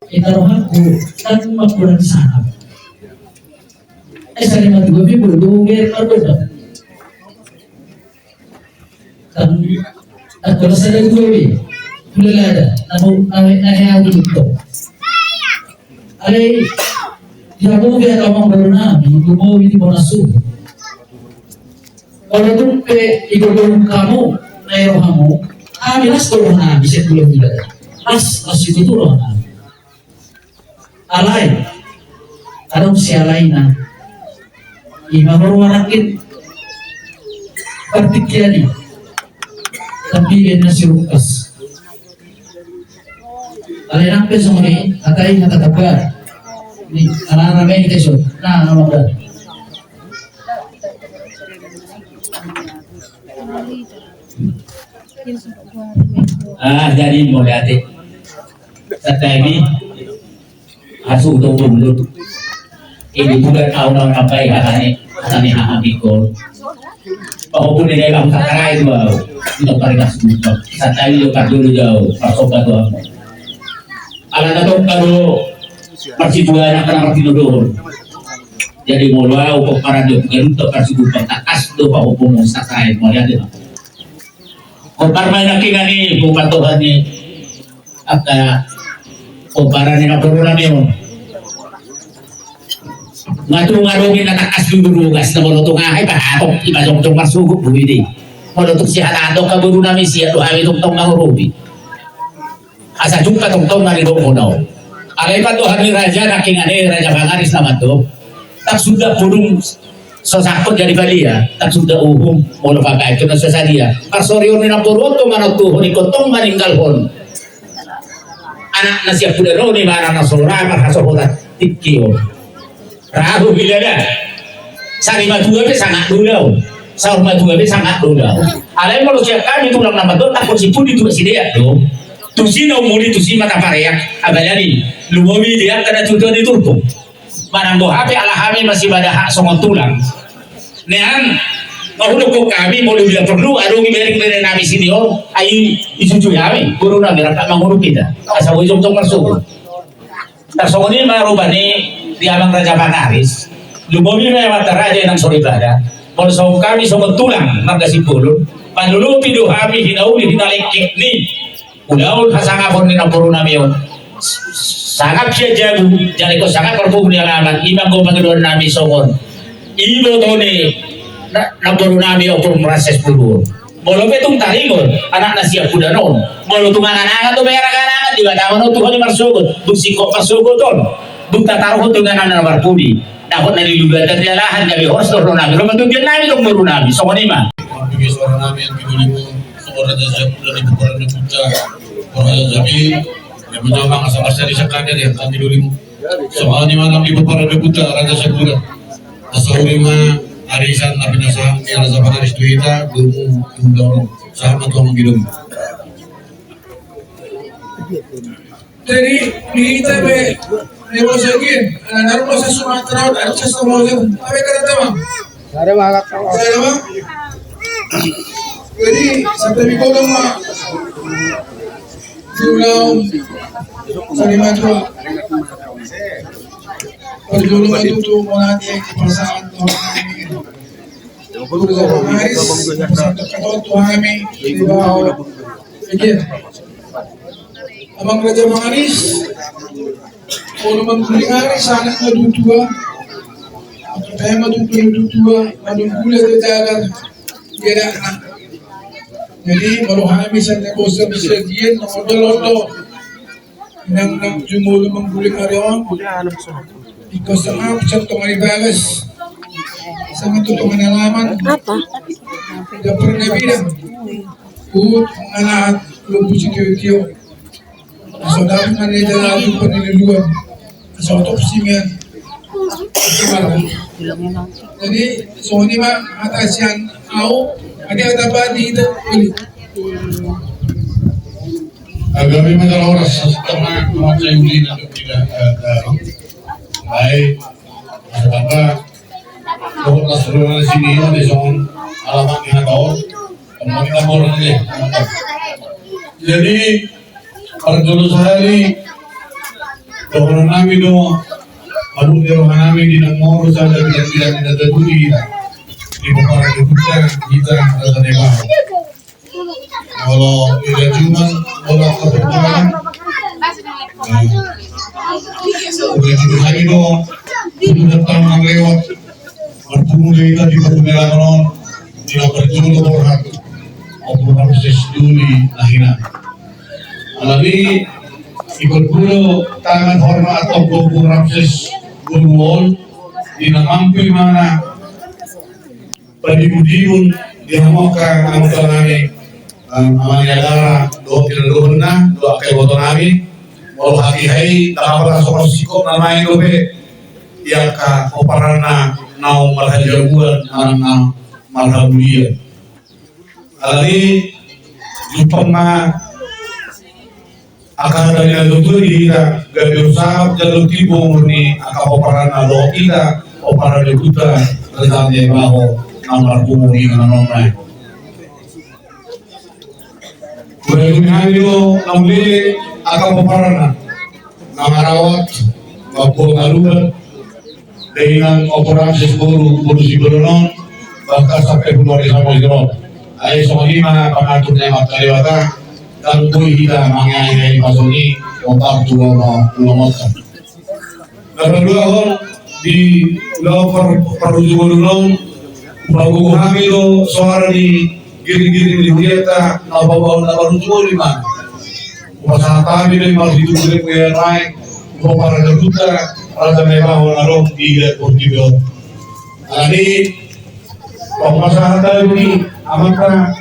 Itaruhanku kan makurang sanap. Sa lima gabi berdugir maruda. Kan at kalau sa gabi bulada nahihawi ito. Alay yabugi at amang baru namin gumawi di monasu. Kalau tumpe igugulong kamu na irohamu, minas turun namin sa bulan bulada. Mas itu turun namin. Alay, anong si alay na imamarwanakin partikyali tambihin na si Lucas. Alay nang peso mo ni atay natatabar ni ananamay ito na namagad. Jadi mo dati sa tabi asu do mulut ini bukan kau nang apa ya kani hahabi ko pahupun ni kamu sakarai tu itu parikas buka sa tabi yo kadulu jauh pasoka tu ala na to karo persiduan akan tidur jadi mulai untuk para dokter untuk persiduan takas do pahupun sakarai mo dati kung parmay nakingani kung patuhan ni at kung para ni napurunan niyo ngarungin na takas yung durugas na molotong ahay pahatok ibasong marsugok bumili molotong si hatatok kaburo namin siya duhawi tong mangurubi asa jumpa tong naridong unaw alay patuhan ni Raja nakingani Raja Bangaris naman to tak sudah pulong sosakot dari Balia tak sudah mula pakai kena sesadia parsoryo ni Napuroto manatuhon ikotong maninggal hon anak nasiap kuda ni marang nasora marhasohotan tikio rahu bilada sari matuga be sangat dulau saur matuga be sangat dulau alai malu siap kami tulang nama do takut si pudi tu si dia do tu si no muli tu si mata pareyak abalani lumomi dia kada tujuan itu tuh marang bohape ala kami masih pada hak songon tulang nean mahulog ko kami mo dia perlu arungi mereng nami sini ay isuju kami guru nami raka manguruk kita asa ujung tong masuk tarsongoni marubani di Amang Raja Bangaris lumomi na mata raja ng Soribada mo sa kami songon tulang nagasipulon panlulupi do kami hinauli hinalekek ni udaul hasangapon ni napuro nami yon sangat siya jago jadi ko sangat perpung ni alaman ibang ko panginoon nami songon ibo to ni napuro nami opor merases puluh molo petong taringon anak na siya kuda noon molo tungangan to bayaraganangan di bataman o tuhan ni marsugot bugsiko marsugot ton bugta taruh tunganan na marpudi dapat nalilugatan niya lahat kami hostor no nami romantugyan nami tong muro nami songon ima bagi suara nami yang didulimu suara jazab dari bukuran dan puja orang jazabi yang menjawab masa-masa di sekadar yang kami dulu soalnya malam di beberapa debuta Raja Sakura asal arisan nabi nasa yang Raja Bangaris Tuita dulu undang sahabat orang hidup jadi kita be negosiakin naruh masa Sumatera ada satu mobil apa kata teman ada malah kalau saya bang jadi sampai bikin mah Tulang Salimantra perjulungan itu menanti perasaan Tuhan Bangaris perasaan Tuhan kami di bawah pikir Amang Raja Bangaris kalau mengkulinari sangat madudua tayo madudua madudula terjaga kira anak jadi maluhami sa negosyo ni Sir Gian ng odol-odol nang jumulo mangguling ariyon ikaw sa mga sa tumalibagas sa matutungan nalaman da pernabida ut mga lahat lumpo si Tiyo so dapat nga nila yung panililuan sa otopsi nga jadi so hindi ba atas yan ada apa di itu? Agami madalang oras sa tama mga yuli na tidak baik apa kalau keseluruhan sini ada soal alamat yang tahu kita mau nanti jadi perjulus hari Kalau namin do, abot pero namin di ng moro sa bilang-bilang na daduli na. Di ba para kita sa negosyo. Kalau tidak cuma wala kapagparan, udah juga hari do, datang ang lewat, martumuli kita di pagkumilang noon, dinaperjulo orang, o proses duli na hina. Alami, ikut dulu tangan hormat atau proses gurwol, dinamampi mana, padimun-dimun, dihamokan ang tanani, ang negara, do kinaluluhan na, do akay boto namin, walau hati-hai, takapala sa sikop na main dobe, iya ka oparan na naong malhajaguan, na malhabulian. Alami, jupang na akan dari dokter kita gabi usahab jalur tibur ni akan oparan na lo kita oparan de kuta rezam de baho namar kumuri na nomai. Kuda kumihanyo namli akan oparan na namarawat mapo ngalubat dengan operasi buru siberonon bahkan sampai bulan Desember. Ayo sama lima pengaturnya makalewata dan kui kita mengenai pasoni otak tua ulamakan. Dan kedua hal di lawan perujungan bagu kami lo suara di giring-giring di kita nabawa perujungan lima. Pasal kami dari masih itu boleh punya naik para juta para mewah orang di portibio. Jadi pemasaran ini amatlah